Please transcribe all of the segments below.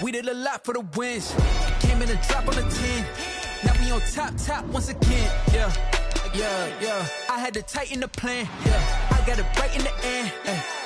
We did a lot for the wins. Came in a drop on the 10. Now we on top once again. Yeah. I had to tighten the plan. Yeah, I got it right in the end.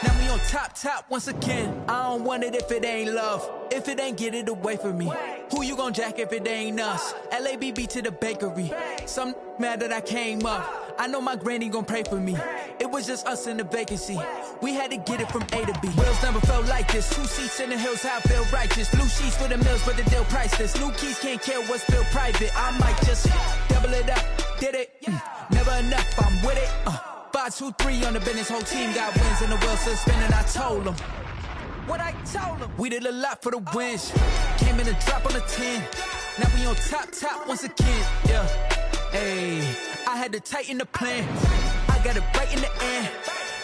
Now we on top once again. I don't want it if it ain't love. If it ain't, get it away from me. Who you gon' jack if it ain't us? LABB to the bakery. Some mad that I came up. I know my granny gon' pray for me. It was just us in the vacancy. We had to get it from A to B. Wheels never felt like this. 2 seats in the hills, how I feel righteous. Blue sheets for the mills, but the deal priceless. New keys can't care what's still private. I might just double it up. Did it? Never enough, I'm with it. 5, 2, 3 on the business. Whole team got wins and the wheels still spinning. I told them what I told them. We did a lot for the wins. Came in a drop on the 10. Now we on top once again. Yeah. Ayy, I had to tighten the plan. I got it right in the end.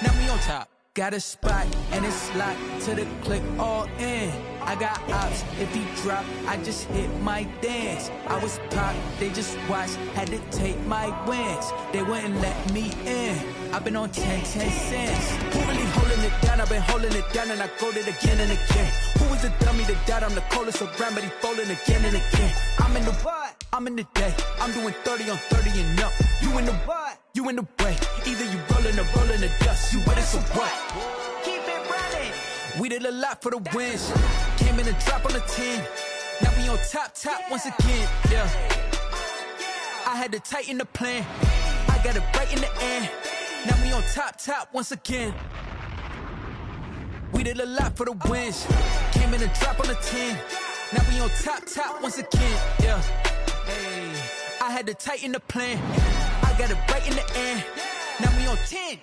Now we on top. Got a spot and it's locked to the click all in. I got ops, if he drop, I just hit my dance. I was pop, they just watched, had to take my wins. They wouldn't let me in. I've been on 10 cents. Who really holding it down? I've been holding it down and I go it again and again. Who was the dummy that died? I'm the coldest around, but he folding again and again. I'm in the what? I'm in the day. I'm doing 30 on 30 and up. You in the what? You in the way. Either you rolling or rolling the dust. You with it, so what? Keep it running. We did a lot for the wins. Came in and drop on the 10. Now we on top once again. Yeah. I had to tighten the plan. I got it right in the end. Now we on top once again. We did a lot for the wins. Came in and drop on the 10. Now we on top once again. Yeah. Hey. I had to tighten the plan. I got it right in the end. Now we on 10.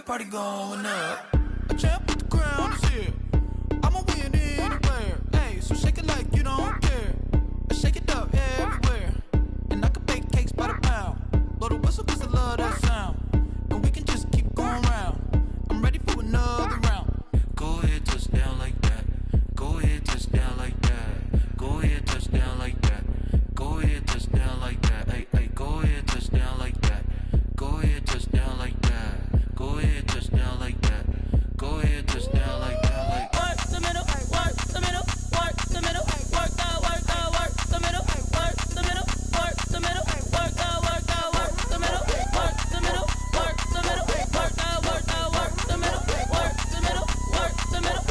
Party going up. A champ with the crown is here. I'ma win anywhere. Hey, so shake it like you don't care. I shake it up everywhere. And I can bake cakes by the pound. Blow the whistle cause I love that sound. And we can just keep going round. I'm ready for another round. Go ahead, touch down like that. Go ahead, touch down like that. Go ahead, touch down like that. Go ahead, touch down like that. Hey, hey, go ahead, touch down like that. Go ahead, touch down like that. Go ahead, touch down like that. Go ahead, touch down like that. Like work the middle, work the middle, work the middle, work out, work the middle, work the middle, work the middle, work out, work the middle, work the middle, work the middle, work out, work the middle, work the middle, work the middle,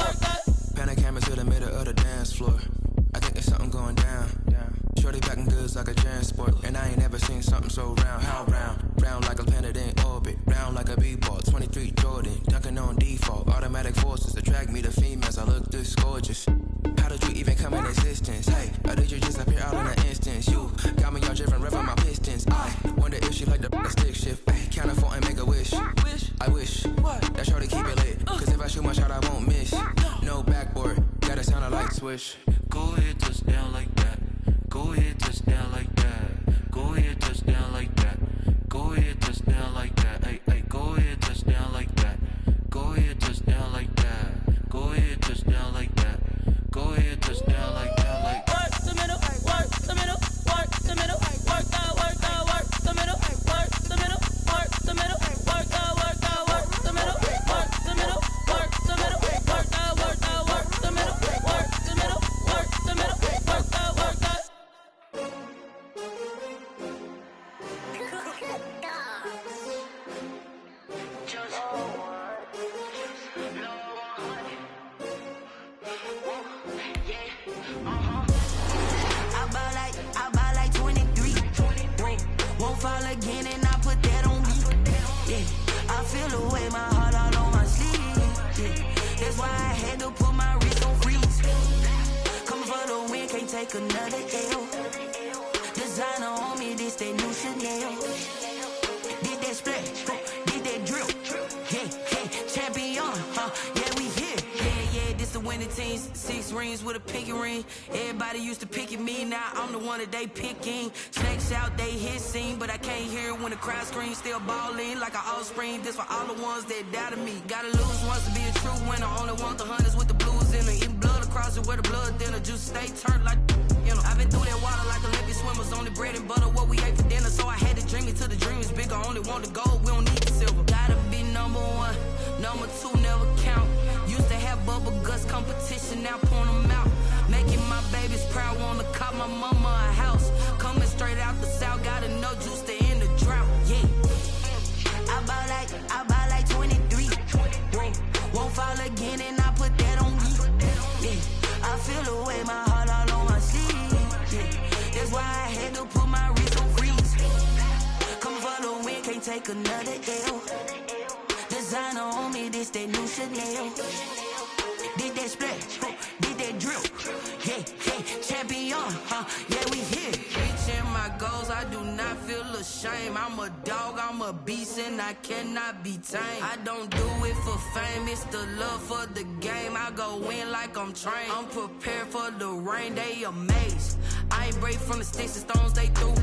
work out. Pan a camera to the middle of the dance floor. I think there's something going down. Shorty packing goods like a transport, and I ain't never seen something so round. How round? Round like a planet in orbit, round like a b-ball. 23 Jordan, dunking on default. Automatic forces attract me to females. I look this gorgeous. How did you even come in existence? Hey, or did you just appear out in an instance? You got me all driven, revving my pistons. I wonder if she like the stick shift. Ay, count a 4 and make a wish. I wish that shorty keep it lit. Cause if I shoot my shot, I won't miss. No backboard, gotta sound a light switch. Go ahead, touch down like that. Go ahead, touch down like that. Go ahead, touch down like that. Go ahead, touch down like that. Hey, hey, go ahead, touch down like that. Go ahead, touch down like that. Go ahead, touch down like that. Go ahead, touch down like that. Like work the middle, work the middle, work the middle, work out, work the middle, work the middle, work the middle, work out, work the middle, work the middle, work the middle, work out, work the middle, work the middle, work the middle, work out, work out. I buy like 23. Won't fall again and I put that on me. Yeah, I feel the way, my heart all on my sleeve. Yeah, that's why I had to put my wrist on freeze. Coming for the win, can't take another L. Designer on me, this that new Chanel. Did that splash, did that drill. Yeah, champion, yeah, we here. Yeah, this the winning team. 6 rings with a pinky ring. Everybody used to pick at me, now I'm the one that they picking. Snakes out, they hit scene, but I can't hear it when the crowd screams. Still balling like an offspring. This for all the ones that doubted me. Gotta lose once to be a true winner. Only want the hunters with the blues in it. Eating blood across it where the blood thinner. Juice stay turned like, you know. I've been through that water like Olympic swimmers. Only bread and butter, what we ate for dinner. So I had to dream it till the dream is bigger. Only want the gold, we don't need the silver. Gotta be number 1, number 2 never count. Used to have have bubble guts competition, now point them out. Making my babies proud, wanna cop my mama a house. Coming straight out the south, got enough juice to end the drought, yeah. I buy like 23. Won't fall again and I put that on me, yeah. I feel the way, my heart all on my sleeve, yeah. That's why I had to put my wrist on freeze. Come for the win, can't take another L. Designer on me, this that new Chanel. Did that splash, did that drill, yeah, champion, yeah, we here. Reaching my goals, I do not feel ashamed. I'm a dog, I'm a beast, and I cannot be tamed. I don't do it for fame, it's the love for the game. I go in like I'm trained. I'm prepared for the rain, they amazed. I ain't break from the sticks and stones they threw.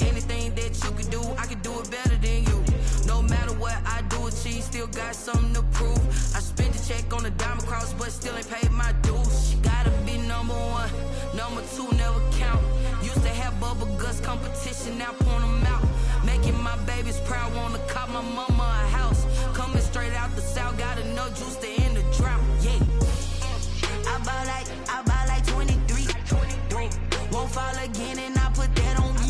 Anything that you can do, I can do it better than you. No matter what I do achieve, still got something to prove. I spent the check on the diamond cross, but still ain't paid my dues. She gotta be number one, number two never count. Used to have bubble guts competition, now point them out. Making my babies proud, wanna cop my mama a house. Coming straight out the south, got enough juice to end the drought, yeah. I buy like 23. Won't fall again and I put that on me,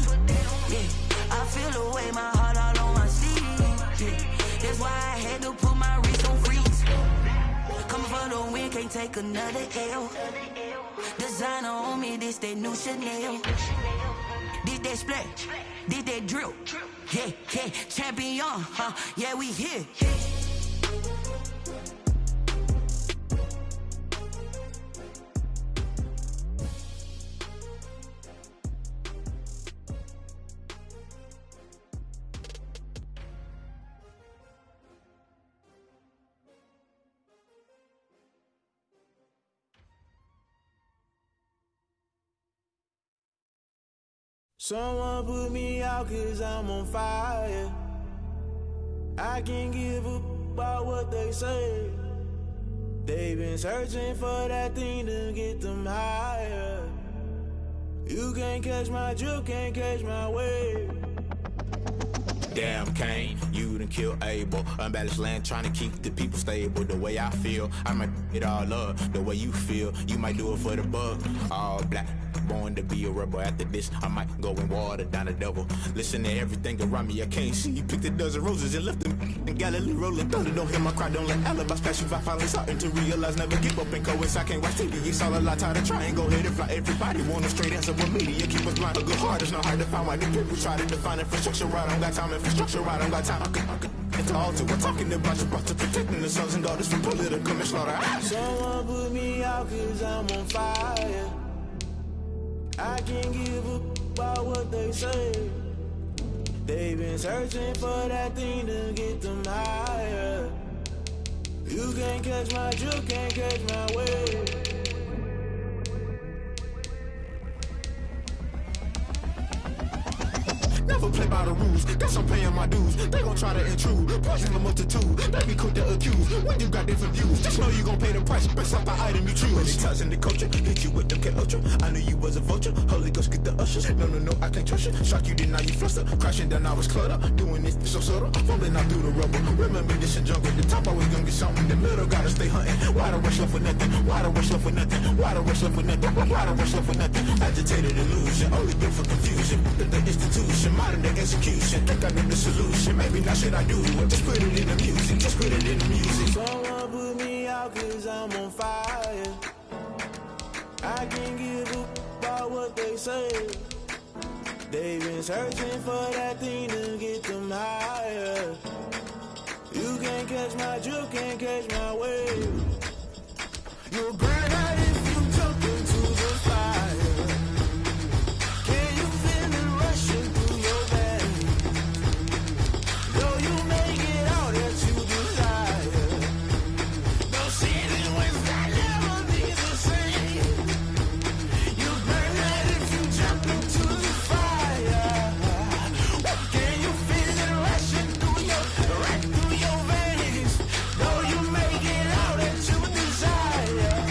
yeah. I feel the way, my heart all on my sleeve, yeah. That's why I had to put my wrist on freeze. Coming for the win, can't take another L. Designer on me, this that new Chanel. Did that splash, did that drill, yeah, champion, yeah, we here. Someone put me out cause I'm on fire. I can't give a about what they say. They've been searching for that thing to get them higher. You can't catch my drift, can't catch my wave. Damn Kane, you done killed Abel. Unbalanced land trying to keep the people stable. The way I feel, I might it all up. The way you feel, you might do it for the bug. All black, born to be a rebel. After this, I might go and water down the devil. Listen to everything around me, I can't see. Picked a dozen roses and left them in Galilee rolling thunder. Don't hear my cry, don't let alibis pass you. I finally starting to realize, never give up and coincide. Can't watch TV, it's all a lot. Tired of trying, go ahead and fly. Everybody want a straight answer with media. Keep us blind, a good heart, it's not hard to find. Why the people try to define infrastructure right? I don't got time, infrastructure right, I don't got time. I could it's all to we're talking about you brought to protecting the sons and daughters from political manslaughter. Someone put me out cause I'm on fire. I can't give a about what they say. They've been searching for that thing to get them higher. You can't catch my drift, can't catch my wave. Never play by the rules, guess I'm paying my dues. They gon' try to intrude, poison the multitude. They be quick to accuse, when you got different views. Just know you gon' pay the price, based off the item you choose. When it ties in the culture, hit you with them K-Ultra. I knew you was a vulture, Holy Ghost get the ushers. No, I can't trust you. Shock you, then now you fluster. Crashing down, I was cluttered. Doing this so subtle, fumbling out through the rubble. Remember this a jungle, the top always gonna get something. In the middle, gotta stay hunting. Why the rush left for nothing? Why the rush left for nothing? Why the rush left for nothing? Why the rush left for nothing? Agitated illusion, only built for confusion. The institution, modern day execution. Think I know the solution. Maybe not should I do it? Just put it in the music. Just put it in the music. Someone put me out cause I'm on fire. I can't give a about what they say. They've been searching for that thing to get them higher. You can't catch my drift, can't catch my wave. You'll burn out if you jump into the fire. Can you feel it rushing through your veins? Though you make it out that you desire. No ceiling when that never be the same. You burn out if you jump into the fire. Can you feel it rushing through right through your veins? Though you make it out that you desire.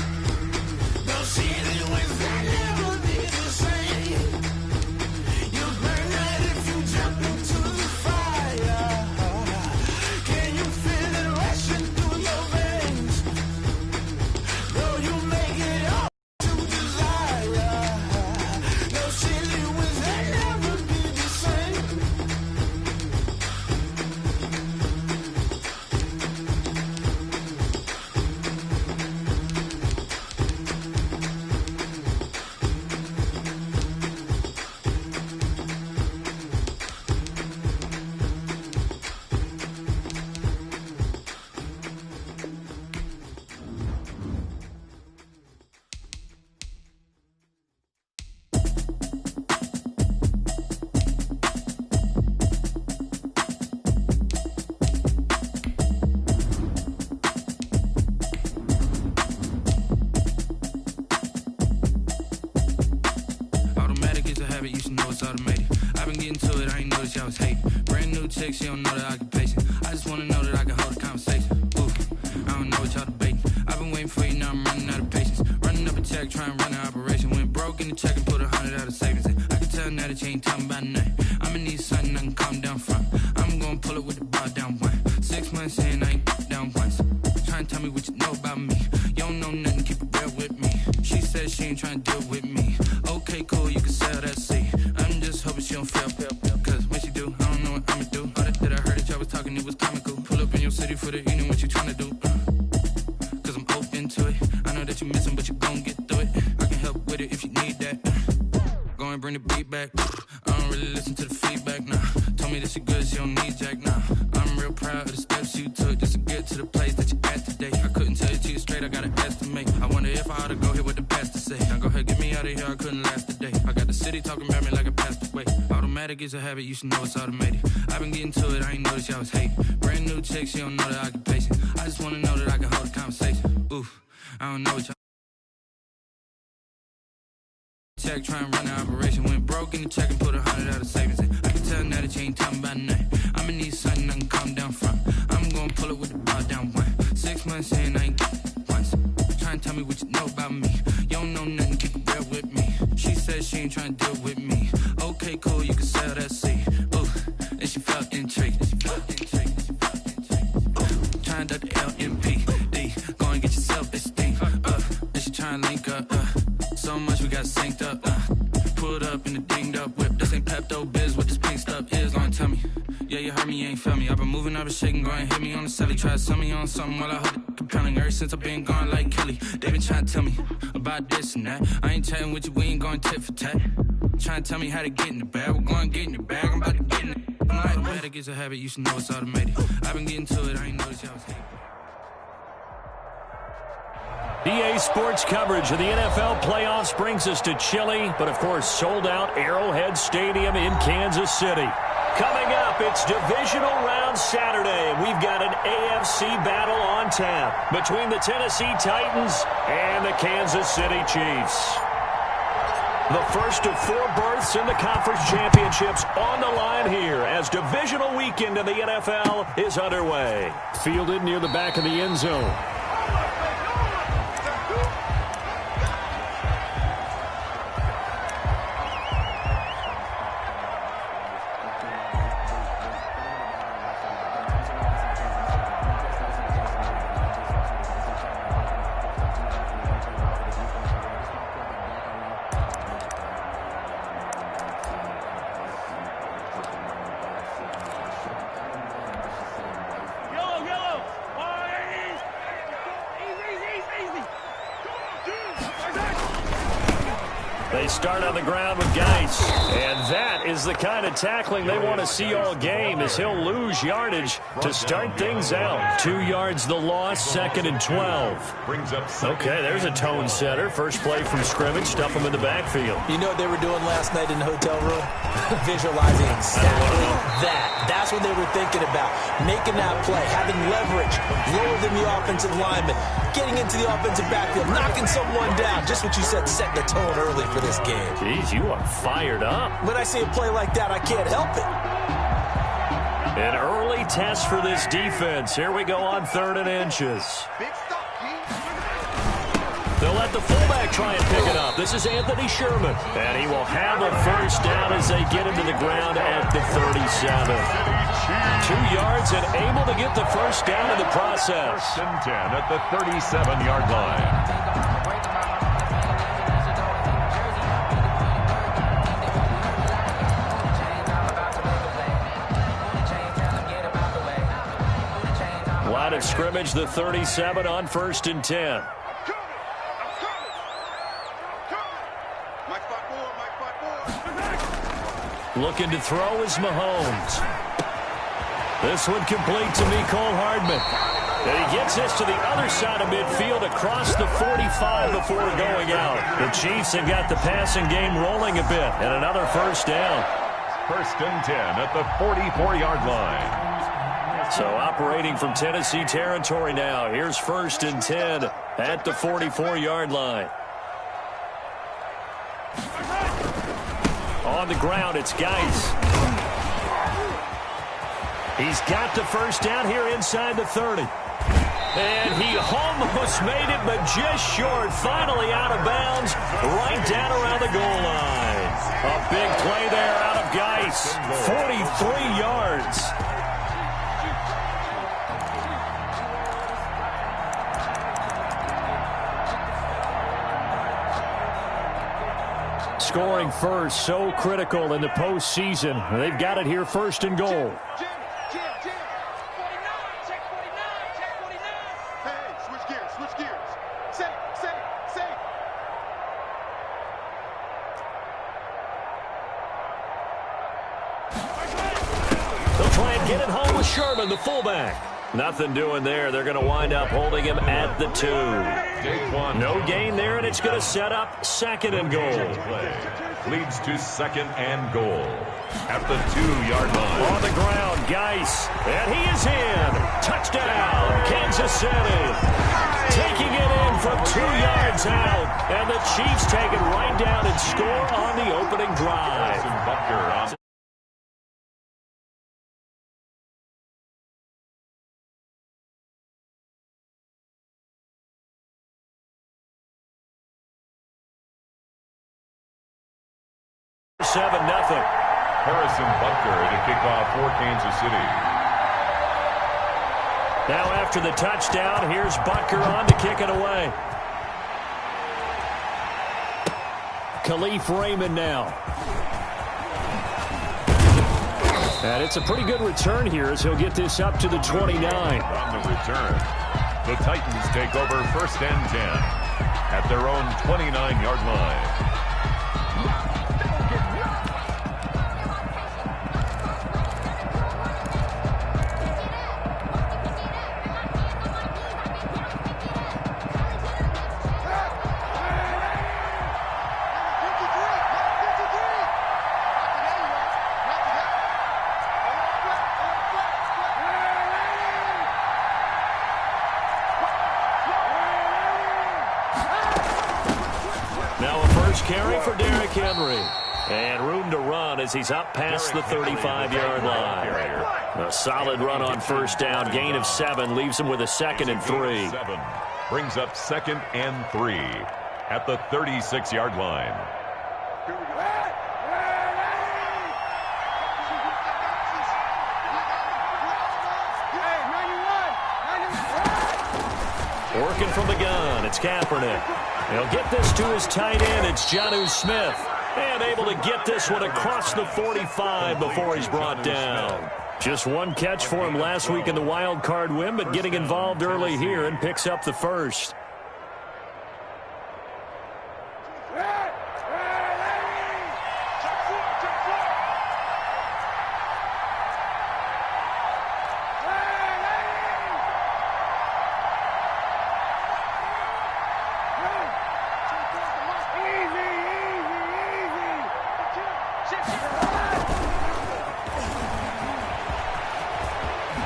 habit, you should know it's automated. I've been getting to it, I ain't noticed y'all was hating. Brand new chick, she don't know that I can pace it. I just wanna know that I can hold a conversation. Ooh, I don't know what y'all debating. I've been waiting for you, now I'm running out of patience. Running up a check, trying to run an operation. Went broke in the check and put 100 out of savings in. I can tell now that you ain't talking about nothing. I'ma need something I can calm down from. I'm gonna pull it with the bar down one. 6 months in, I ain't down once. Trying to tell me what you know about me. You don't know nothing, keep it real with me. She said she ain't trying to deal with me. Okay, cool, you can sell that seat. I'm just hoping she don't fail. Cause when she do, I don't know what I'ma do. All that I heard that y'all was talking, it was comical. Pull up in your city for the evening, what you trying to do? Cause I'm open to it. I know that you missing, but you gon' get through it. I can help with it if you need that. Go and bring the beat back. I don't really listen to the feedback, nah. Told me that she good, she don't need jack, nah. I'm real proud of the steps you took just to get to the place that you at today. I couldn't tell you to you straight, I gotta estimate. I wonder if I ought to go here with the pastor say. Now go ahead, get me out of here, I couldn't last a day. I got the city talking about me like a passed away. Automatic is a habit, you should know it's automated. I've been getting to it, I ain't noticed y'all was hating. Brand new chick, she don't know that I can pace it. I just wanna know that I can hold a conversation. Ooh, I don't know what y'all check, try and run an operation. Went broke in the check and put 100 out of savings in. I can tell now that you ain't talking about nothing. I'ma need something I can calm down from. I'm gonna pull it with the bar down one. 6 months in, I ain't once. Try and tell me what you know about me. You don't know nothing, keep it real with me. She said she ain't trying to deal with me. Okay, cool, you can sell that seat. Ooh, and she felt intrigued. Trying to duck the LMP. Go and get your self-esteem. And she trying to link up. So much we got synced up. Pulled up in the dinged up whip. This ain't Pepto-Biz, what this pink stuff is. Don't tell me. Yeah, you heard me, you ain't felt me. I've been moving, I've been shaking, go and hit me on the celly. Try to sell me on something while I hold it compelling. Ever since I've been gone like Kelly, they been trying to tell me about this and that. I ain't chatting with you, we ain't going tit for tat. Trying to tell me how to get in the bag. We're going to get in the bag, I'm about to get in it. Automatic is a habit, you should know it's automated. I've been getting to it, I ain't noticed y'all was hating. EA Sports coverage of the NFL playoffs brings us to chilly, but of course sold out Arrowhead Stadium in Kansas City. Coming up, it's divisional round Saturday. We've got an AFC battle on tap between the Tennessee Titans and the Kansas City Chiefs. The first of 4 berths in the conference championships on the line here as divisional weekend in the NFL is underway. Fielded near the back of the end zone. They start on the ground with Geis, and that is the kind of tackling they want to see all game as he'll lose yardage to start things out. 2 yards the loss, 2nd and 12. Okay, there's a tone setter. First play from scrimmage, stuff him in the backfield. You know what they were doing last night in the hotel room? Visualizing exactly that. That's what they were thinking about. Making that play, having leverage, lower than the offensive lineman, getting into the offensive backfield, knocking someone down. Just what you said, set the tone early for this game. Jeez, you are fired up. When I see a play like that, I can't help it. An early test for this defense. Here we go on 3rd and inches. They'll let the fullback try and pick it up. This is Anthony Sherman. And he will have a first down as they get him to the ground at the 37. 2 yards and able to get the first down in the process. 1st and 10 at the 37-yard line. Line of scrimmage, the 37 on 1st and 10. Looking to throw is Mahomes. This one complete to Mecole Hardman. And he gets this to the other side of midfield across the 45 before going out. The Chiefs have got the passing game rolling a bit. And another first down. 1st and 10 at the 44-yard line. So operating from Tennessee territory now. Here's 1st and 10 at the 44-yard line. On on the ground. It's Geis. He's got the first down here inside the 30. And he almost made it, but just short. Finally out of bounds, right down around the goal line. A big play there out of Geis. 43 yards. Scoring first, so critical in the postseason. They've got it here, first and goal. They'll try and get it home with Sherman, the fullback. Nothing doing there. They're going to wind up holding him at the 2. No gain there, and it's going to set up second and goal. Leads to second and goal at the 2-yard line. On the ground, Geis, and he is in. Touchdown, Kansas City. Taking it in from 2 yards out, and the Chiefs take it right down and score on the opening drive. Nothing. Harrison Butker to kick off for Kansas City. Now after the touchdown, here's Butker on to kick it away. Khalif Raymond now. And it's a pretty good return here as he'll get this up to the 29. On the return, the Titans take over first and 10 at their own 29-yard line. Carry for Derrick Henry. And room to run as he's up past the 35-yard line. A solid run on first down. Gain of 7 leaves him with a second and 3. 7 brings up second and 3 at the 36-yard line. Working from the gun, it's Kaepernick. He'll get this to his tight end, it's Jonnu Smith. And able to get this one across the 45 before he's brought down. Just one catch for him last week in the wild card win, but getting involved early here and picks up the first.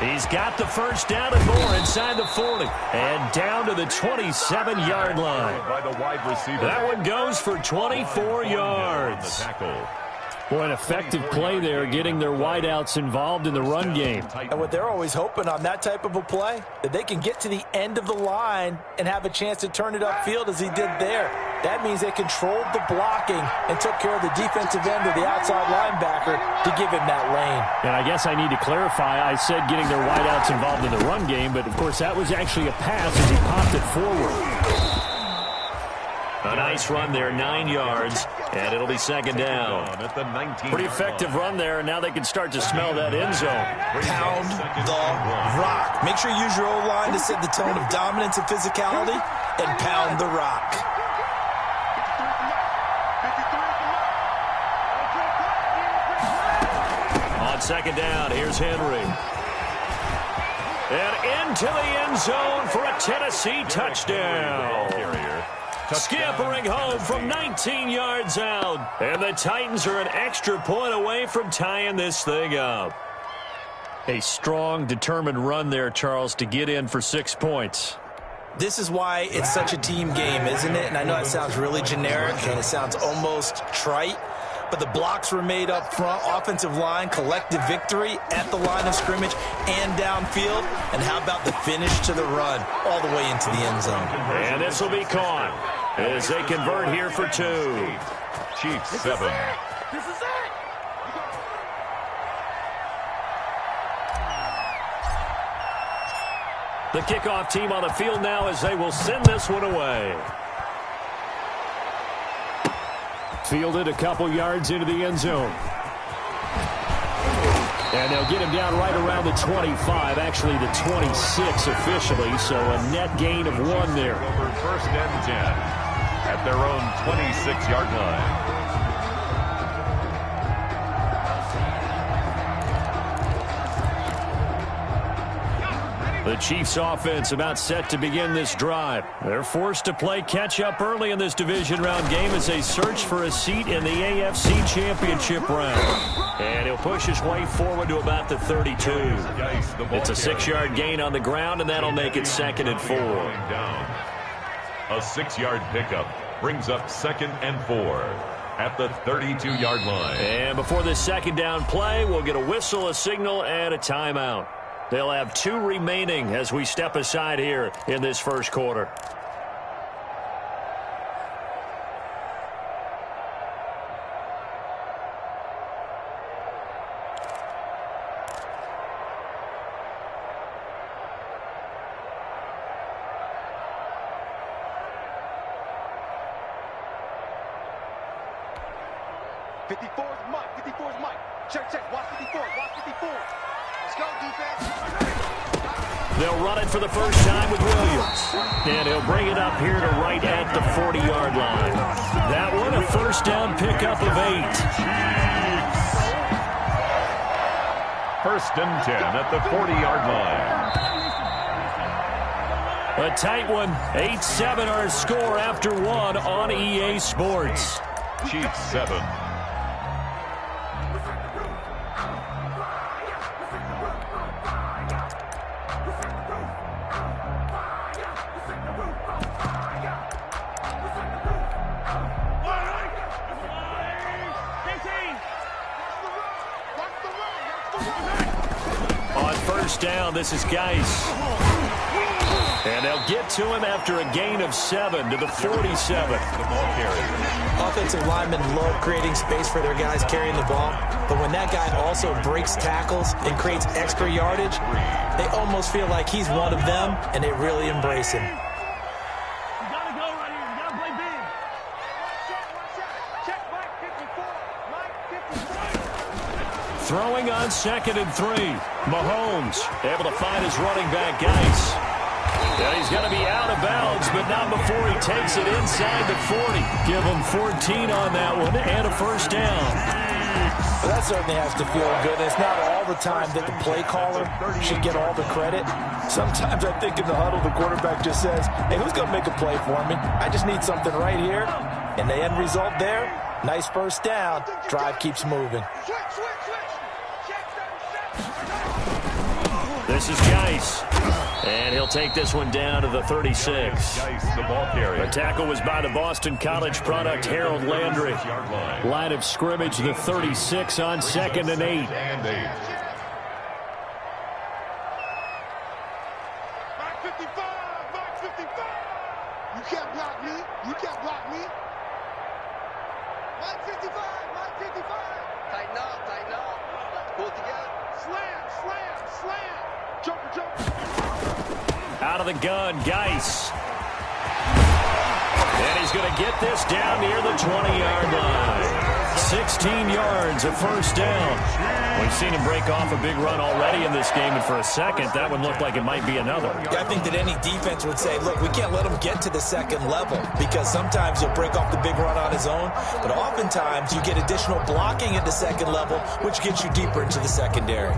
He's got the first down and more inside the 40. And down to the 27-yard line. By the wide receiver. That one goes for 24 yards. Boy, an effective play there, getting their wideouts involved in the run game. And what they're always hoping on that type of a play, that they can get to the end of the line and have a chance to turn it upfield as he did there. That means they controlled the blocking and took care of the defensive end or the outside linebacker to give him that lane. And I guess I need to clarify, I said getting their wideouts involved in the run game, but of course that was actually a pass as he popped it forward. A nice run there, 9 yards, and it'll be second down. Pretty effective run there, and now they can start to smell that end zone. Pound the rock. Make sure you use your O-line to set the tone of dominance and physicality, and pound the rock. On second down, here's Henry. And into the end zone for a Tennessee touchdown. Scampering home from 19 yards out. And the Titans are an extra point away from tying this thing up. A strong, determined run there, Charles, to get in for 6 points. This is why it's such a team game, isn't it? And I know it sounds really generic and it sounds almost trite. but the blocks were made up front. Offensive line, collective victory at the line of scrimmage and downfield. And how about the finish to the run all the way into the end zone? And this will be caught as they convert here for 2. Chiefs 7. This is it. The kickoff team on the field now as they will send this one away. Fielded a couple yards into the end zone. And they'll get him down right around the 25, actually the 26 officially, so a net gain of 1 there. Over first and 10 at their own 26-yard line. The Chiefs offense about set to begin this drive. They're forced to play catch-up early in this division round game as they search for a seat in the AFC Championship round. And he'll push his way forward to about the 32. It's a 6-yard gain on the ground, and that'll make it 2nd and 4. A 6-yard pickup brings up 2nd and 4 at the 32-yard line. And before this second down play, we'll get a whistle, a signal, and a timeout. They'll have 2 remaining as we step aside here in this first quarter. They'll run it for the first time with Williams. And he'll bring it up here to right at the 40-yard line. That one a first down pickup of 8. First and 10 at the 40-yard line. A tight one. 8-7 our score after 1 on EA Sports. Chiefs 7. Down. This is Geis. And they'll get to him after a gain of 7 to the 47. The ball carrier. Offensive linemen love creating space for their guys carrying the ball. But when that guy also breaks tackles and creates extra yardage, they almost feel like he's one of them, and they really embrace him. Throwing on 2nd and 3. Mahomes able to find his running back, Geis. Yeah, he's going to be out of bounds, but not before he takes it inside the 40. Give him 14 on that one and a first down. Well, that certainly has to feel good. It's not all the time that the play caller should get all the credit. Sometimes I think in the huddle, the quarterback just says, hey, who's going to make a play for me? I just need something right here. And the end result there, nice first down. Drive keeps moving. This is Geis. And he'll take this one down to the 36. Geis, the ball carrier. The tackle was by the Boston College product, Harold Landry. Line of scrimmage, the 36 on 2nd and 8. And 8. Mark 55! Mark 55! You can't block me. You can't block me. Mark 55! Mark 55! Tighten up. Let's pull it together. Slam! Jumper. Out of the gun, Geis. And he's going to get this down near the 20-yard line. 16 yards, a first down. We've seen him break off a big run already in this game, and for a second, that one looked like it might be another. I think that any defense would say, look, we can't let him get to the second level because sometimes he'll break off the big run on his own, but oftentimes you get additional blocking at the second level, which gets you deeper into the secondary.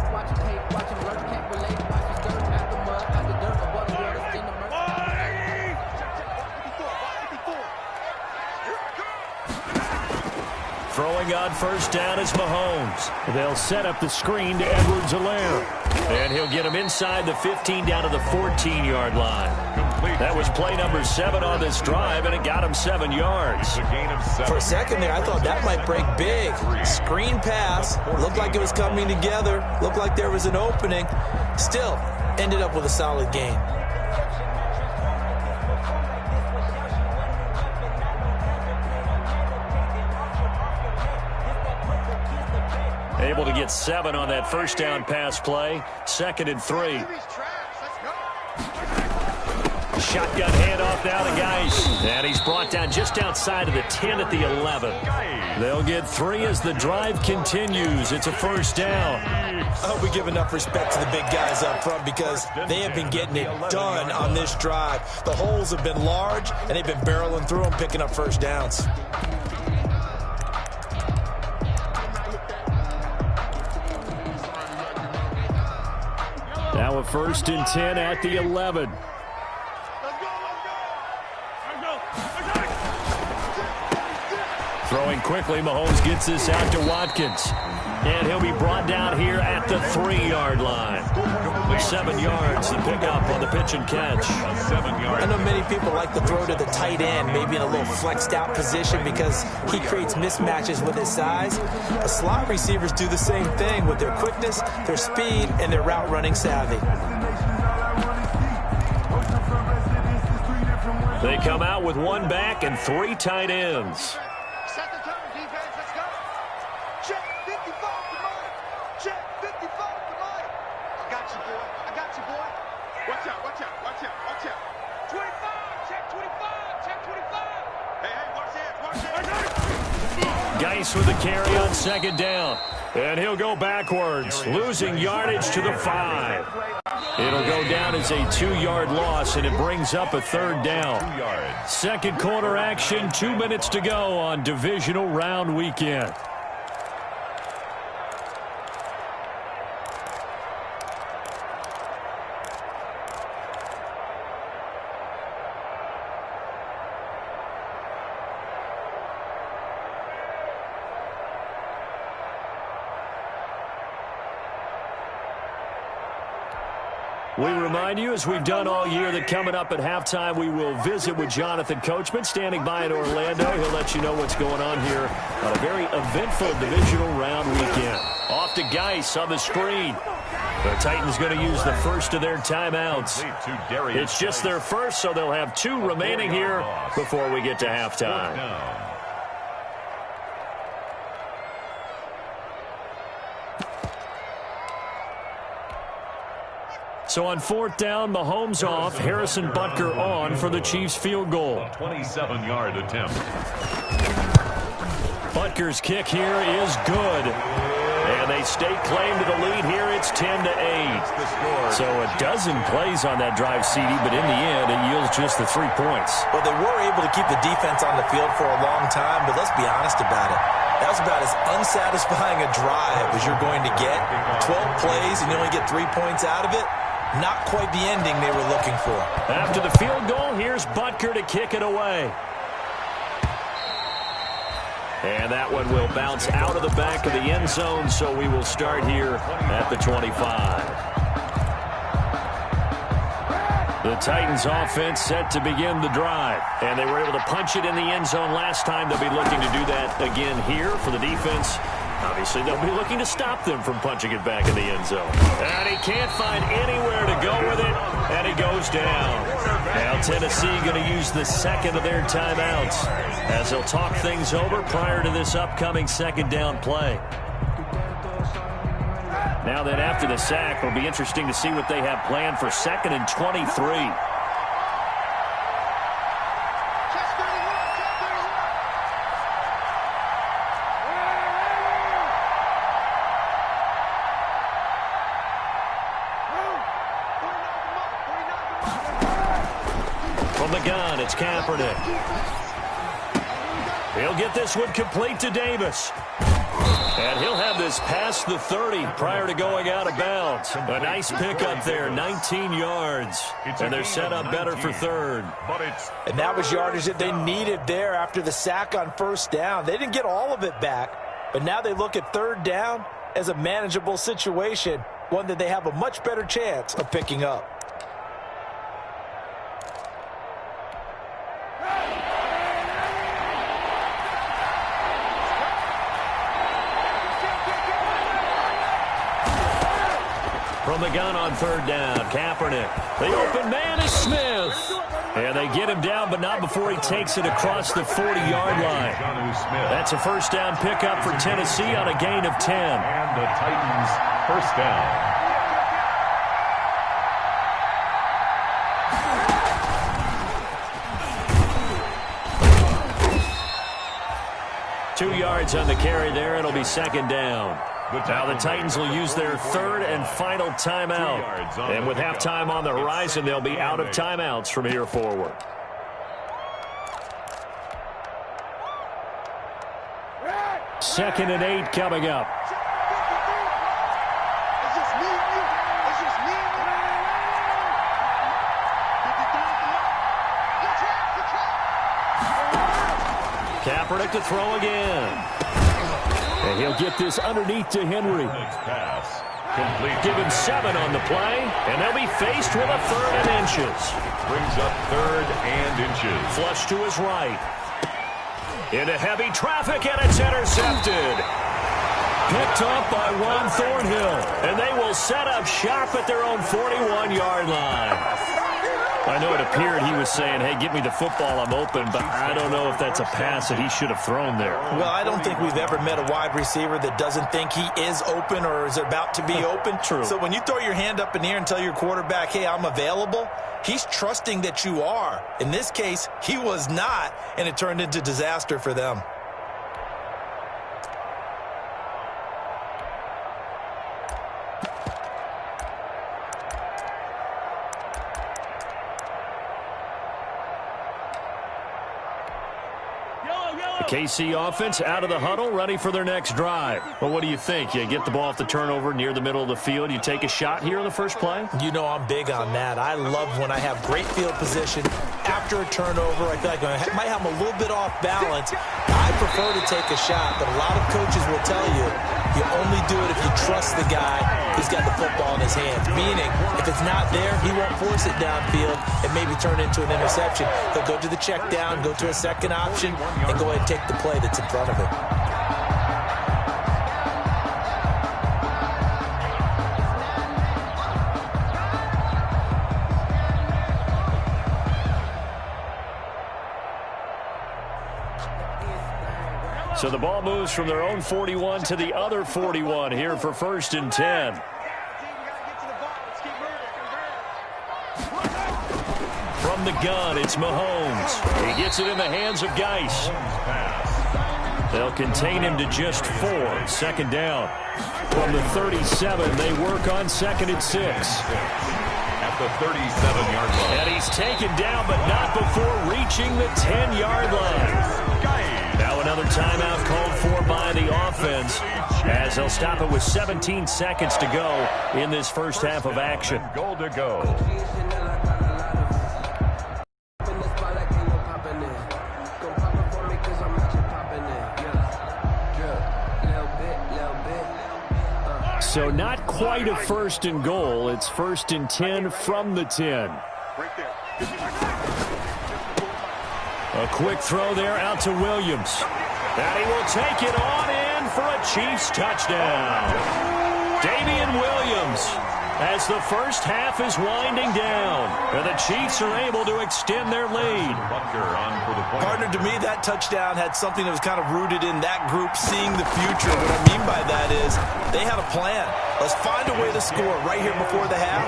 Throwing on first down is Mahomes. They'll set up the screen to Edwards-Helaire. And he'll get him inside the 15 down to the 14-yard line. That was play number 7 on this drive, and it got him 7 yards. For a second there, I thought that might break big. Screen pass. Looked like it was coming together. Looked like there was an opening. Still, ended up with a solid gain. Able to get 7 on that first down pass play. 2nd and 3. Shotgun handoff now to Geis. And he's brought down just outside of the 10 at the 11. They'll get 3 as the drive continues. It's a first down. I hope we give enough respect to the big guys up front because they have been getting it done on this drive. The holes have been large, and they've been barreling through them, picking up first downs. Now a 1st and 10 at the 11. Throwing quickly, Mahomes gets this out to Watkins. And he'll be brought down here at the 3-yard line. 7 yards to pick up on the pitch and catch. 7 yards. I know many people like to throw to the tight end, maybe in a little flexed out position because he creates mismatches with his size. The slot receivers do the same thing with their quickness, their speed, and their route running savvy. They come out with 1 back and 3 tight ends. Set the tone, defense. Let's go. Check 55 to Mike. Check 55 to Mike. I got you, boy. I got you, boy. Watch out, watch out, watch out, watch out. 25. Check 25. Check 25. Hey, watch that. Geis with the carry on 2nd down. And he'll go backwards, losing yardage to the 5. It'll go down as a 2-yard loss, and it brings up a 3rd down. 2nd quarter action, 2 minutes to go on divisional round weekend. We remind you, as we've done all year, that coming up at halftime, we will visit with Jonathan Coachman, standing by in Orlando. He'll let you know what's going on here on a very eventful divisional round weekend. Off to Geis on the screen. The Titans going to use the first of their timeouts. It's just their first, so they'll have 2 remaining here before we get to halftime. So on 4th down, Mahomes off, Harrison Butker on for the Chiefs field goal. 27-yard attempt. Butker's kick here is good. And they stake claim to the lead here. It's 10-8. So a dozen plays on that drive, CD, but in the end, it yields just the 3 points. Well, they were able to keep the defense on the field for a long time, but let's be honest about it. That was about as unsatisfying a drive as you're going to get. 12 plays and you only get 3 points out of it. Not quite the ending they were looking for. After the field goal, here's Butker to kick it away. And that one will bounce out of the back of the end zone, so we will start here at the 25. The Titans offense set to begin the drive. And they were able to punch it in the end zone last time. They'll be looking to do that again here for the defense. Obviously, they'll be looking to stop them from punching it back in the end zone. And he can't find anywhere to go with it, and he goes down. Now Tennessee going to use the 2nd of their timeouts as they'll talk things over prior to this upcoming 2nd down play. Now then, after the sack, it'll be interesting to see what they have planned for 2nd and 23. From the gun, it's Kaepernick. He'll get this one complete to Davis. And he'll have this past the 30 prior to going out of bounds. A nice pickup there, 19 yards. And they're set up better for third. And that was yardage that they needed there after the sack on first down. They didn't get all of it back, but now they look at third down as a manageable situation, one that they have a much better chance of picking up. From the gun on third down, Kaepernick. The open man is Smith. And they get him down, but not before he takes it across the 40-yard line. That's a first down pickup for Tennessee on a gain of 10. And the Titans first down. 2 yards on the carry there. It'll be second down. Now the Titans will use their third and final timeout. And with halftime on the horizon, they'll be out of timeouts from here forward. Second and 8 coming up. Kaepernick to throw again. And he'll get this underneath to Henry. Give him 7 on the play, and they'll be faced with a third and inches. Brings up third and inches. Flush to his right. Into heavy traffic, and it's intercepted. Picked up by Juan Thornhill, and they will set up shop at their own 41-yard line. I know it appeared he was saying, hey, give me the football, I'm open, but I don't know if that's a pass that he should have thrown there. Well, I don't think we've ever met a wide receiver that doesn't think he is open or is about to be open. True. So when you throw your hand up in the air and tell your quarterback, hey, I'm available, he's trusting that you are. In this case, he was not, and it turned into disaster for them. KC offense out of the huddle, ready for their next drive. Well, what do you think? You get the ball off the turnover near the middle of the field. You take a shot here in the first play? You know I'm big on that. I love when I have great field position. After a turnover, I feel like I might have a little bit off balance. I prefer to take a shot, but a lot of coaches will tell you, you only do it if you trust the guy who's got the football in his hands. Meaning, if it's not there, he won't force it downfield and maybe turn it into an interception. He'll go to the check down, go to a second option, and go ahead and take the play that's in front of him. So the ball moves from their own 41 to the other 41 here for first and 10. From the gun, it's Mahomes. He gets it in the hands of Geis. They'll contain him to just 4. Second down. From the 37, they work on second and 6. At the 37-yard line. And he's taken down, but not before reaching the 10-yard line. Now another timeout called for by the offense, as they'll stop it with 17 seconds to go in this first half of action. Goal to go. So not quite a first and goal. It's first and 10 from the 10. A quick throw there out to Williams. And he will take it on in for a Chiefs touchdown. Damian Williams, as the first half is winding down, and the Chiefs are able to extend their lead. Partner, to me, that touchdown had something that was kind of rooted in that group seeing the future. What I mean by that is they had a plan. Let's find a way to score right here before the half.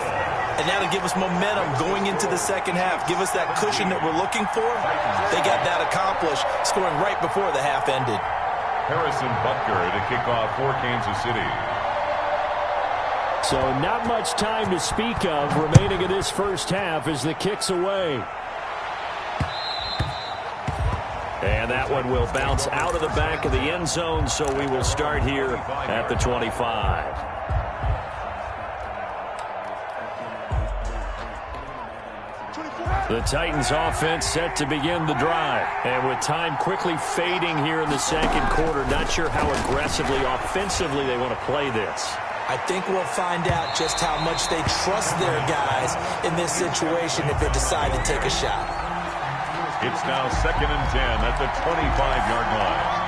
And that'll give us momentum going into the second half. Give us that cushion that we're looking for. They got that accomplished, scoring right before the half ended. Harrison Butker to kick off for Kansas City. So not much time to speak of remaining in this first half as the kick's away. And that one will bounce out of the back of the end zone, so we will start here at the 25. The Titans offense set to begin the drive. And with time quickly fading here in the second quarter, not sure how aggressively, offensively they want to play this. I think we'll find out just how much they trust their guys in this situation if they decide to take a shot. It's now 2nd and 10 at the 25-yard line.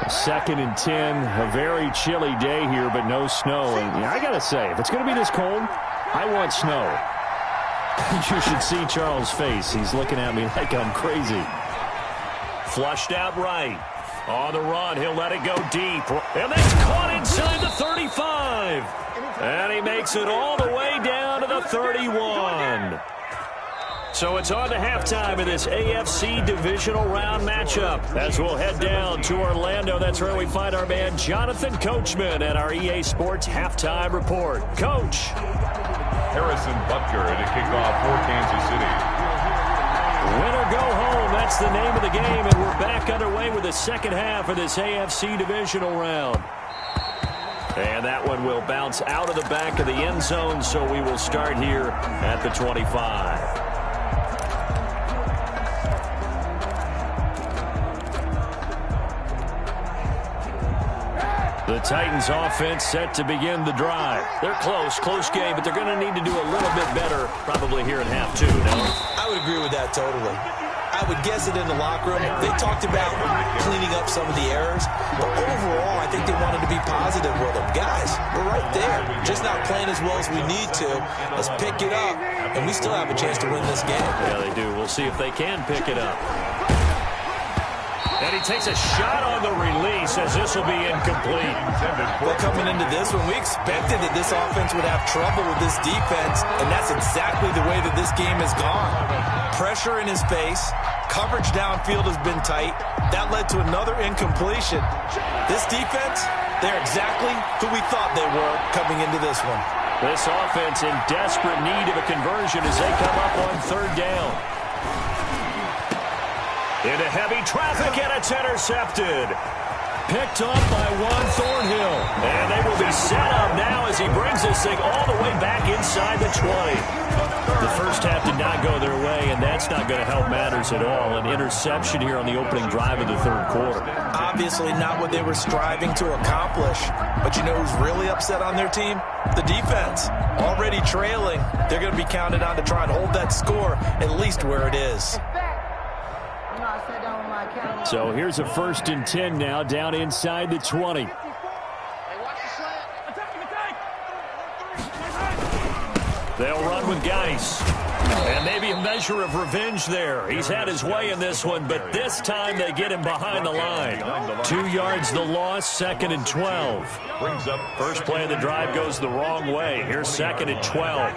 Second and 10, a very chilly day here, but no snow. And I got to say, if it's going to be this cold, I want snow. You should see Charles' face. He's looking at me like I'm crazy. Flushed out right. On the run, he'll let it go deep. And that's caught inside the 35. And he makes it all the way down to the 31. So it's on to halftime in this AFC divisional round matchup. As we'll head down to Orlando, that's where we find our man Jonathan Coachman at our EA Sports Halftime Report. Coach. Harrison Butker to kick off for Kansas City. Win or go home, that's the name of the game, and we're back underway with the second half of this AFC divisional round. And that one will bounce out of the back of the end zone, so we will start here at the 25. The Titans offense set to begin the drive. They're close game, but they're going to need to do a little bit better probably here in half two, no? I would agree with that totally. I would guess it in the locker room. They talked about cleaning up some of the errors, but overall, I think they wanted to be positive with them. Guys, we're right there. Just not playing as well as we need to. Let's pick it up, and we still have a chance to win this game. Yeah, they do. We'll see if they can pick it up. And he takes a shot on the release as this will be incomplete. Well, coming into this one, we expected that this offense would have trouble with this defense, and that's exactly the way that this game has gone. Pressure in his face. Coverage downfield has been tight. That led to another incompletion. This defense, they're exactly who we thought they were coming into this one. This offense in desperate need of a conversion as they come up on third down. Into heavy traffic, and it's intercepted. Picked up by Juan Thornhill. And they will be set up now as he brings this thing all the way back inside the 20. The first half did not go their way, and that's not going to help matters at all. An interception here on the opening drive of the third quarter. Obviously not what they were striving to accomplish. But you know who's really upset on their team? The defense. Already trailing. They're going to be counted on to try and hold that score at least where it is. So here's a 1st and 10 now down inside the 20. They'll run with Geis. And maybe a measure of revenge there. He's had his way in this one, but this time they get him behind the line. 2 yards the loss, 2nd and 12. First play of the drive goes the wrong way. Here's 2nd and 12.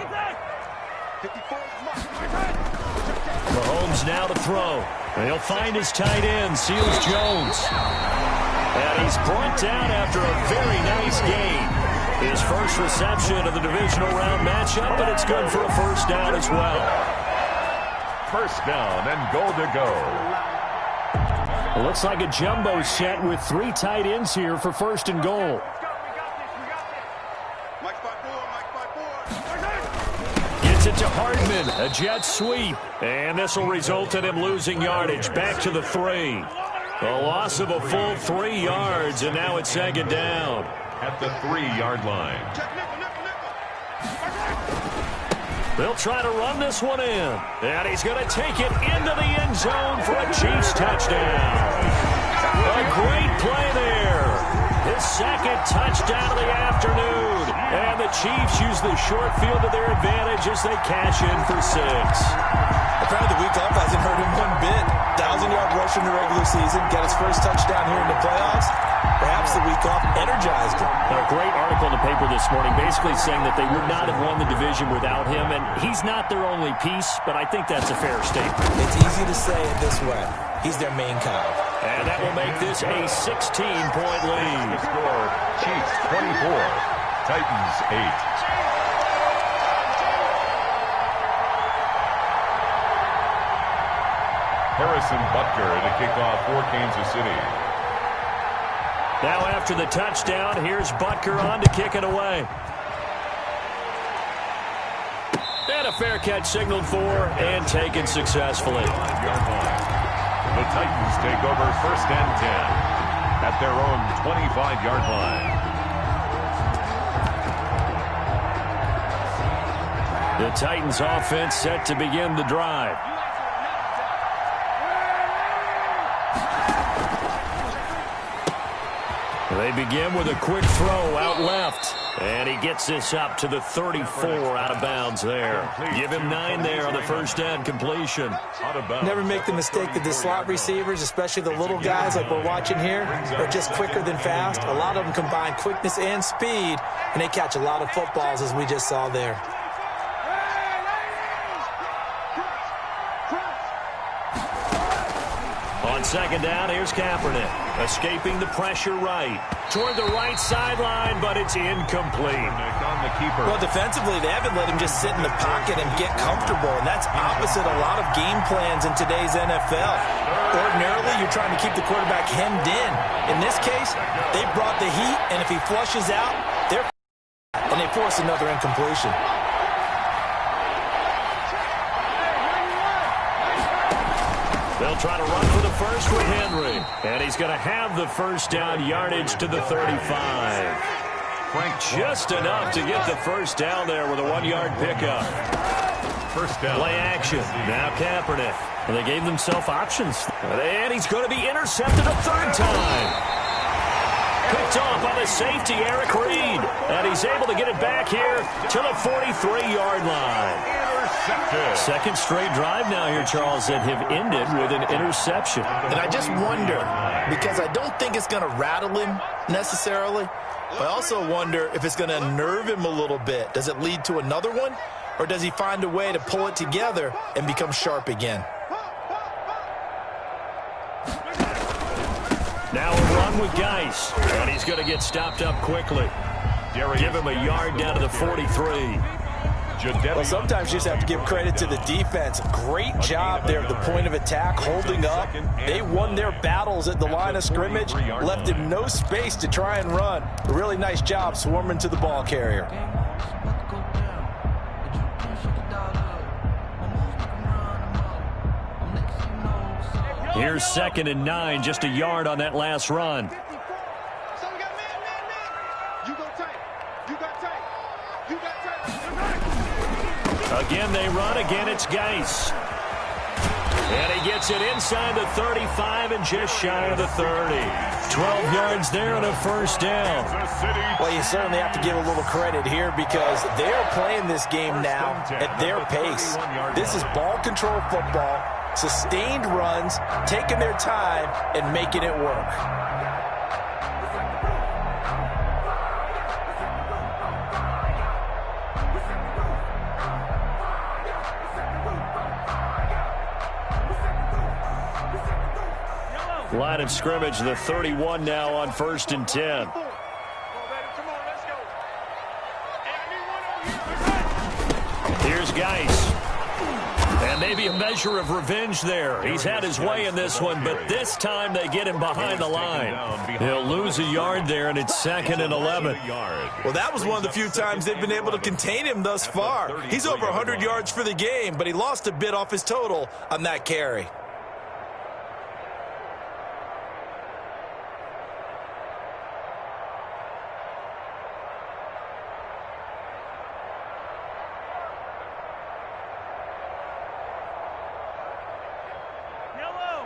Mahomes now to throw. He'll find his tight end, Seals Jones. And he's brought down after a very nice gain. His first reception of the divisional round matchup, but it's good for a first down as well. First down and goal to go. It looks like a jumbo set with 3 tight ends here for 1st and goal. Gets it to Hardman, a jet sweep. And this will result in him losing yardage. Back to the 3. A loss of a full 3 yards, and now it's 2nd down. At the 3-yard line. They'll try to run this one in. And he's going to take it into the end zone for a Chiefs touchdown. A great play there. His 2nd touchdown of the afternoon. And the Chiefs use the short field to their advantage as they cash in for 6. Apparently the week off hasn't hurt him one bit. 1,000-yard rush in the regular season. Got his first touchdown here in the playoffs. Perhaps the week off energized him. A great article in the paper this morning basically saying that they would not have won the division without him. And he's not their only piece, but I think that's a fair statement. It's easy to say it this way. He's their main cog. And that will make this a 16-point lead. Score, Chiefs 24, Titans 8. Butker to kick off for Kansas City. Now after the touchdown, here's Butker on to kick it away. And a fair catch signaled for and taken successfully. The Titans take over 1st and 10 at their own 25-yard line. The Titans offense set to begin the drive. They begin with a quick throw out left. And he gets this up to the 34 out of bounds there. Give him 9 there on the first down completion. Never make the mistake that the slot receivers, especially the little guys like we're watching here, are just quicker than fast. A lot of them combine quickness and speed, and they catch a lot of footballs as we just saw there. On second down, here's Kaepernick. Escaping the pressure right. Toward the right sideline, but it's incomplete. Well, defensively, they haven't let him just sit in the pocket and get comfortable, and that's opposite a lot of game plans in today's NFL. Ordinarily, you're trying to keep the quarterback hemmed in. In this case, they brought the heat, and if he flushes out, they're and they force another incompletion. They'll try to run for the first with Henry. And he's going to have the first down yardage to the 35. Just enough to get the first down there with a 1-yard pickup. First down. Play action. Now Kaepernick. And they gave themselves options. And he's going to be intercepted a third time. Picked off by the safety, Eric Reed. And he's able to get it back here to the 43-yard line. Second straight drive now here, Charles, that have ended with an interception. And I just wonder, because I don't think it's going to rattle him necessarily, but I also wonder if it's going to unnerve him a little bit. Does it lead to another one, or does he find a way to pull it together and become sharp again? Now a run with Geis, and he's going to get stopped up quickly. Give him a yard down to the 43. Well, sometimes you just have to give credit to the defense. Great job there at the point of attack, holding up. They won their battles at the line of scrimmage, left him no space to try and run. A really nice job swarming to the ball carrier. Here's 2nd and 9, just a yard on that last run. Again, they run. Again, it's Geis. And he gets it inside the 35 and just shy of the 30. 12 yards there on a first down. Well, you certainly have to give a little credit here because they're playing this game now at their pace. This is ball control football, sustained runs, taking their time, and making it work. Line of scrimmage, the 31 now on 1st and 10. Here's Geis. And maybe a measure of revenge there. He's had his way in this one, but this time they get him behind the line. He'll lose a yard there, and it's 2nd and 11. Well, that was one of the few times they've been able to contain him thus far. He's over 100 yards for the game, but he lost a bit off his total on that carry.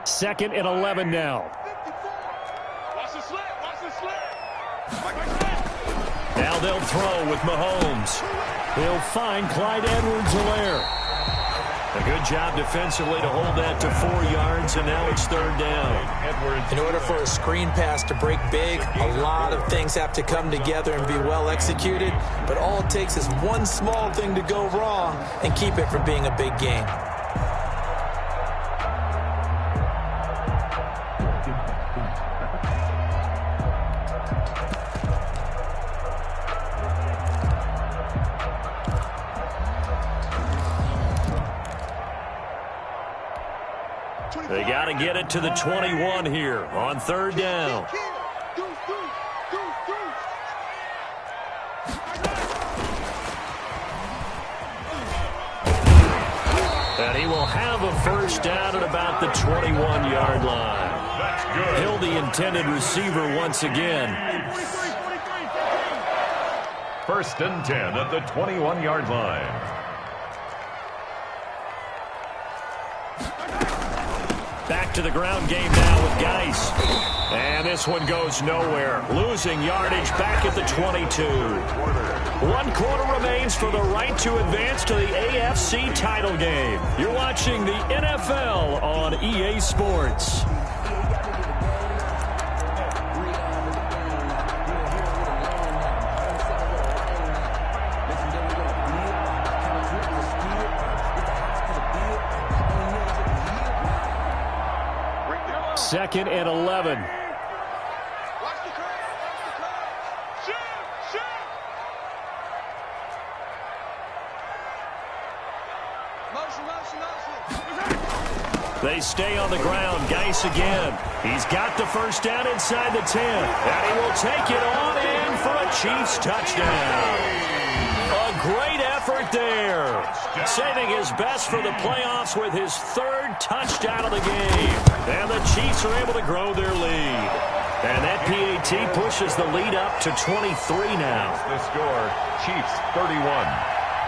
Second and 11 now. Now they'll throw with Mahomes. He'll find Clyde Edwards-Helaire. A good job defensively to hold that to 4 yards, and now it's 3rd down. In order for a screen pass to break big, a lot of things have to come together and be well executed, but all it takes is one small thing to go wrong and keep it from being a big game. They got to get it to the 21 here on third down. And he will have a first down at about the 21-yard line. That's good. He'll the intended receiver once again. First and 10 at the 21-yard line. Back to the ground game now with Geis. And this one goes nowhere. Losing yardage back at the 22. 1 quarter remains for the right to advance to the AFC title game. You're watching the NFL on EA Sports. Second and 11. They stay on the ground. Geis again. He's got the first down inside the 10. And he will take it on in for a Chiefs touchdown. A great effort there. Saving his best for the playoffs with his third touchdown of the game. And the Chiefs are able to grow their lead. And that PAT pushes the lead up to 23 now. The score, Chiefs 31,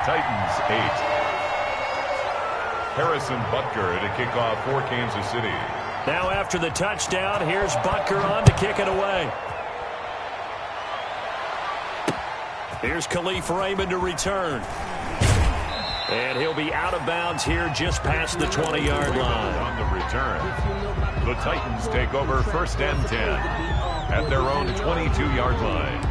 Titans 8. Harrison Butker to kick off for Kansas City. Now after the touchdown, here's Butker on to kick it away. Here's Khalif Raymond to return. And he'll be out of bounds here just past the 20-yard line. On the return, the Titans take over first and 10 at their own 22-yard line.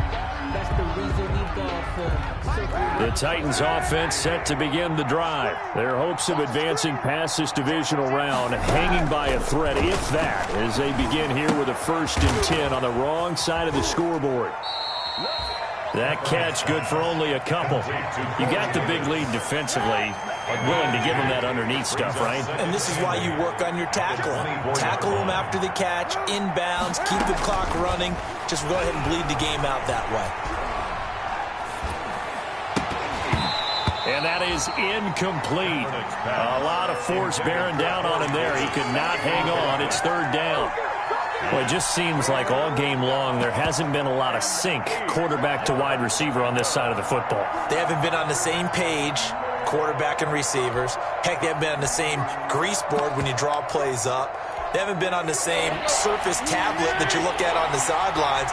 The Titans offense set to begin the drive. Their hopes of advancing past this divisional round hanging by a thread, if that, as they begin here with a first and 10 on the wrong side of the scoreboard. That catch good for only a couple. You got the big lead defensively, willing to give them that underneath stuff, right? And this is why you work on your tackling. Tackle them after the catch, inbounds, keep the clock running. Just go ahead and bleed the game out that way. And that is incomplete. A lot of force bearing down on him there. He could not hang on. It's third down. Well, it just seems like all game long there hasn't been a lot of sync quarterback to wide receiver on this side of the football. They haven't been on the same page, quarterback and receivers. Heck, they haven't been on the same grease board when you draw plays up. They haven't been on the same surface tablet that you look at on the sidelines.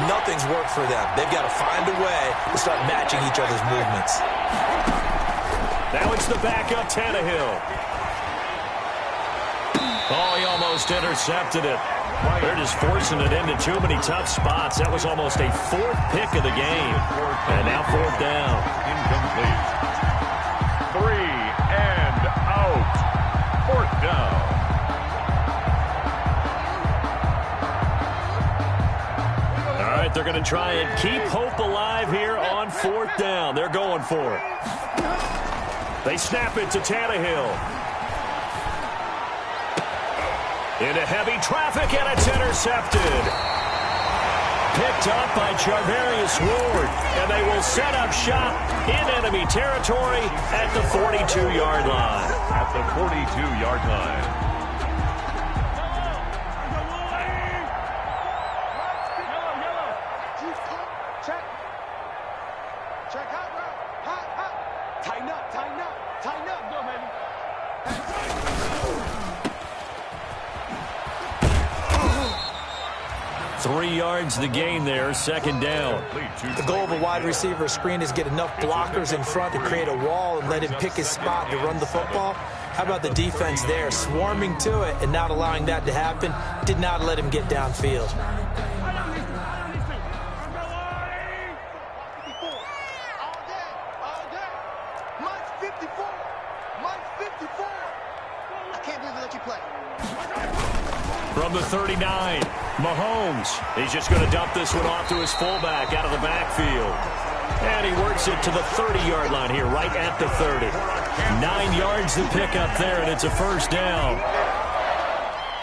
Nothing's worked for them. They've got to find a way to start matching each other's movements. Now it's the backup Tannehill. Oh, he almost intercepted it. They're just forcing it into too many tough spots. That was almost a fourth pick of the game. And now fourth down. Incomplete. 3 and out. Fourth down. All right, they're going to try and keep hope alive here on fourth down. They're going for it. They snap it to Tannehill. Into heavy traffic, and it's intercepted. Picked up by Charvarius Ward, and they will set up shop in enemy territory at the 42-yard line. At the 42-yard line. Check. Check hot route. Hot. Tighten up, tighten up, tighten up. Go, baby. 3 yards the gain there, second down. The goal of a wide receiver screen is get enough blockers in front to create a wall and let him pick his spot to run the football. How about the defense there, swarming to it and not allowing that to happen? Did not let him get downfield. From the 39, Mahomes. He's just going to dump this one off to his fullback out of the backfield. And he works it to the 30-yard line here, right at the 30. 9 yards to pick up there, and it's a first down.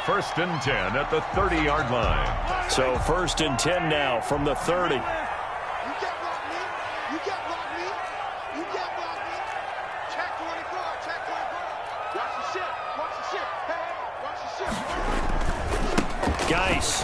first and 10 at the 30-yard line. So first and 10 now from the 30. You can't block me. You can't block me. You can't block me. Check 24. Check 24. Watch the ship. Watch the ship. Hey, watch the ship. Geis.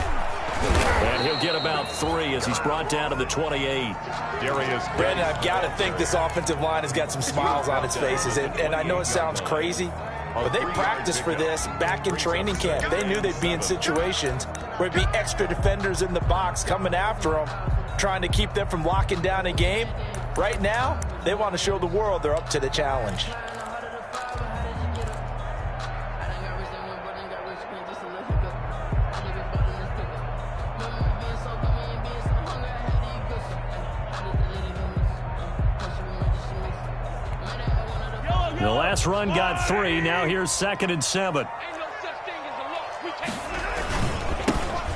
And he'll get about 3 as he's brought down to the 28. Darius Brandon, I've got to think this offensive line has got some smiles on its faces. And I know it sounds crazy, but they practiced for this back in training camp. They knew they'd be in situations where it'd be extra defenders in the box coming after them, trying to keep them from locking down a game. Right now, they want to show the world they're up to the challenge. The last run got 3. Now here's 2nd and 7.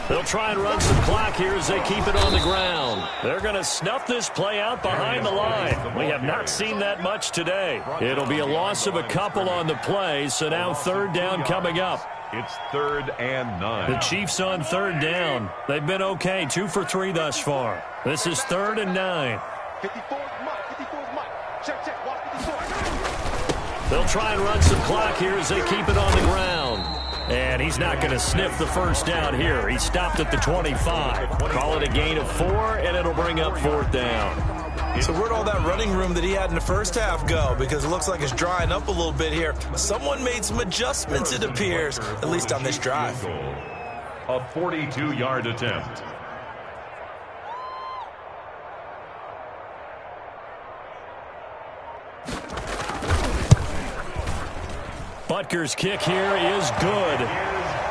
They'll try and run some clock here as they keep it on the ground. They're going to snuff this play out behind the line. We have not seen that much today. It'll be a loss of a couple on the play, so now 3rd down coming up. It's 3rd and 9. The Chiefs on 3rd down. They've been okay, 2 for 3 thus far. This is 3rd and 9. 54 is Mike. Check. Watch 54. They'll try and run some clock here as they keep it on the ground. And he's not going to sniff the first down here. He stopped at the 25. Call it a gain of 4, and it'll bring up 4th down. So where'd all that running room that he had in the first half go? Because it looks like it's drying up a little bit here. Someone made some adjustments, it appears, at least on this drive. A 42-yard attempt. Butker's kick here is good.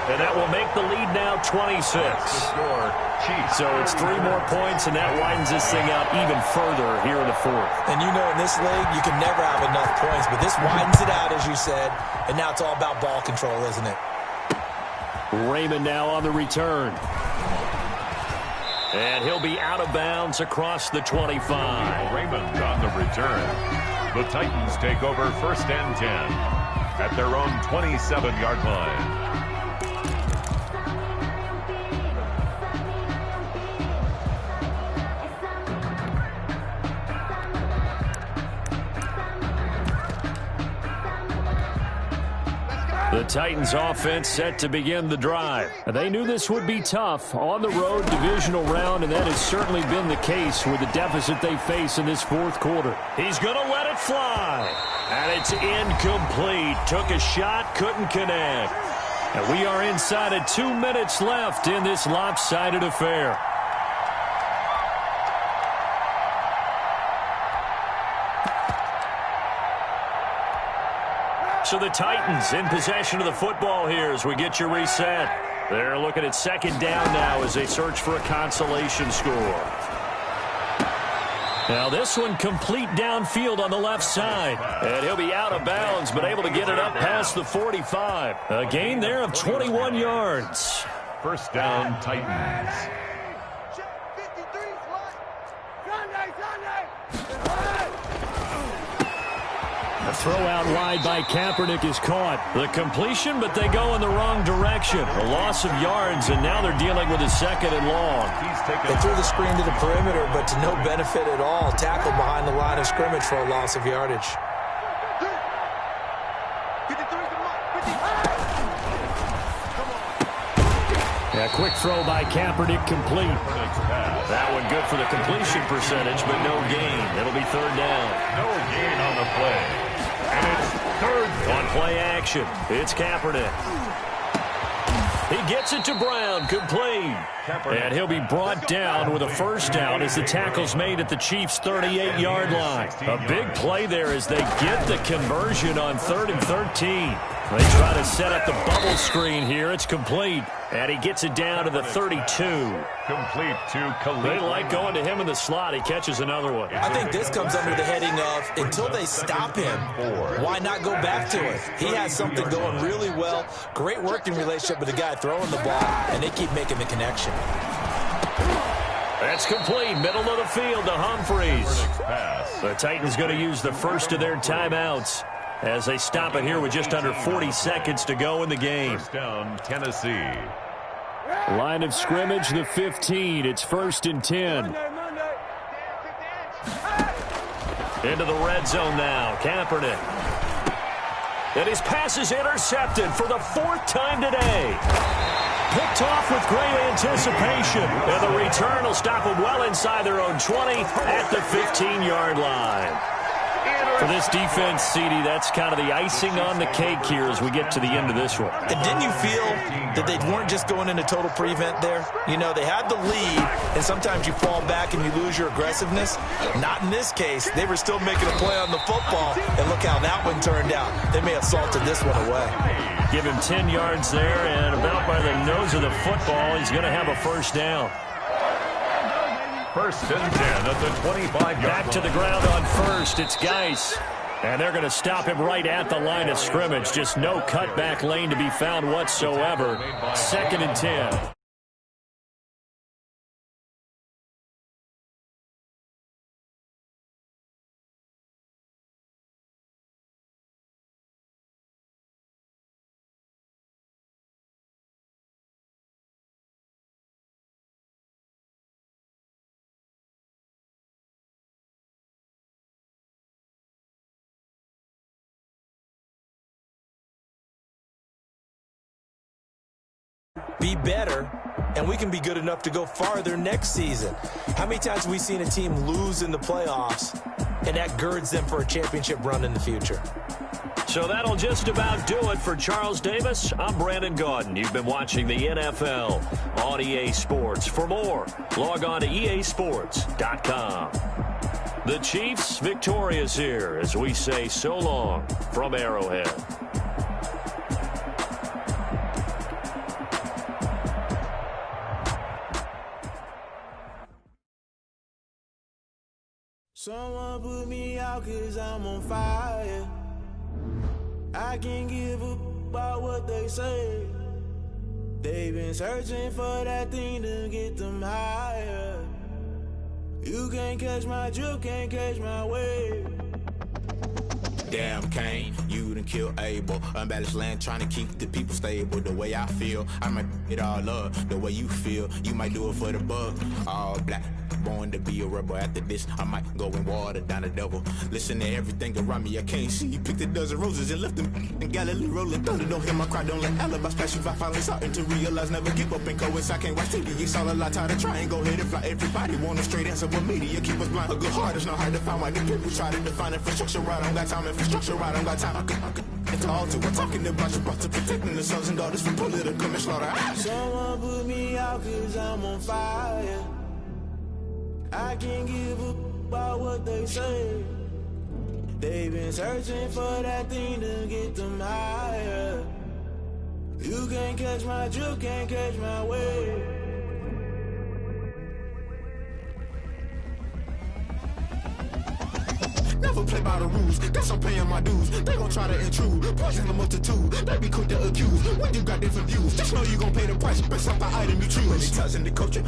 And that will make the lead now 26. So it's 3 more points, and that widens this thing out even further here in the 4th. And you know in this league, you can never have enough points, but this widens it out, as you said, and now it's all about ball control, isn't it? Raymond now on the return. And he'll be out of bounds across the 25. Raymond on the return. The Titans take over 1st and 10 at their own 27-yard line. The Titans offense set to begin the drive. They knew this would be tough on the road divisional round, and that has certainly been the case with the deficit they face in this 4th quarter. He's going to let it fly. And it's incomplete. Took a shot, couldn't connect. And we are inside of 2 minutes left in this lopsided affair. So the Titans in possession of the football here as we get you reset. They're looking at 2nd down now as they search for a consolation score. Now this one complete downfield on the left side. And he'll be out of bounds, but able to get it up past the 45. A gain there of 21 yards. 1st down, Titans. A throw out wide by Kaepernick is caught. The completion, but they go in the wrong direction. A loss of yards, and now they're dealing with a 2nd and long. They threw the screen to the perimeter, but to no benefit at all. Tackled behind the line of scrimmage for a loss of yardage. A quick throw by Kaepernick complete. That one good for the completion percentage, but no gain. It'll be 3rd down. No gain on the play. And it's 3rd on play action. It's Kaepernick. He gets it to Brown, complete. And he'll be brought down with a 1st down as the tackle's made at the Chiefs' 38-yard line. A big play there as they get the conversion on 3rd and 13. They try to set up the bubble screen here. It's complete. And he gets it down to the 32. Complete to Khalil. They like going to him in the slot. He catches another one. I think this comes under the heading of until they stop him, why not go back to it? He has something going really well. Great working relationship with the guy throwing the ball, and they keep making the connection. That's complete. Middle of the field to Humphreys. The Titans going to use the first of their timeouts. as they stop it here with just under 40 seconds to go in the game. First down, Tennessee. Line of scrimmage, the 15. It's 1st and 10. Into the red zone now. Kaepernick. And his pass is intercepted for the 4th time today. Picked off with great anticipation. And the return will stop them well inside their own 20 at the 15-yard line. For this defense, CD, that's kind of the icing on the cake here as we get to the end of this one. And didn't you feel that they weren't just going into total prevent there? You know, they had the lead, and sometimes you fall back and you lose your aggressiveness. Not in this case. They were still making a play on the football, and look how that one turned out. They may have salted this one away. Give him 10 yards there, and about by the nose of the football, he's going to have a first down. 1st and 10 at the 25-yard line. Back to the ground on first. It's Geis. And they're going to stop him right at the line of scrimmage. Just no cutback lane to be found whatsoever. 2nd and 10. Be better, and we can be good enough to go farther next season. How many times have we seen a team lose in the playoffs, and that girds them for a championship run in the future? So that'll just about do it for Charles Davis. I'm Brandon Gaudin. You've been watching the NFL on EA Sports. For more, log on to easports.com. The Chiefs victorious here as we say so long from Arrowhead. Someone put me out 'cause I'm on fire. I can't give up about what they say. They've been searching for that thing to get them higher. You can't catch my drift, can't catch my wave. Damn, Kane, you done killed Abel. Unbalanced land, trying to keep the people stable. The way I feel, I might it all up. The way you feel, you might do it for the buck. All black, born to be a rebel. After this, I might go and water down the devil. Listen to everything around me, I can't see. Picked a dozen roses and left them in Galilee rolling thunder. Don't hear my cry, don't let alibis pass you by. Finally starting to realize, never give up and coincide. Can't watch TV, it's all a lot. Tired of trying, go ahead and fly. Everybody want a straight answer, but media keep us blind. A good heart is not hard to find. Why the people try to define infrastructure right? I don't got time, infrastructure right, I don't got time. It's all to we're talking about you, about to protecting the sons and daughters from political manslaughter. Someone put me out 'cause I'm on fire. I can't give up about what they say. They've been searching for that thing to get them higher. You can't catch my drift, can't catch my wave. Never play by the rules, guess I'm paying my dues. They gon' try to intrude, poison the multitude. They be quick to accuse when you got different views. Just know you gon' pay the price, based off the item you choose. Many times in the culture.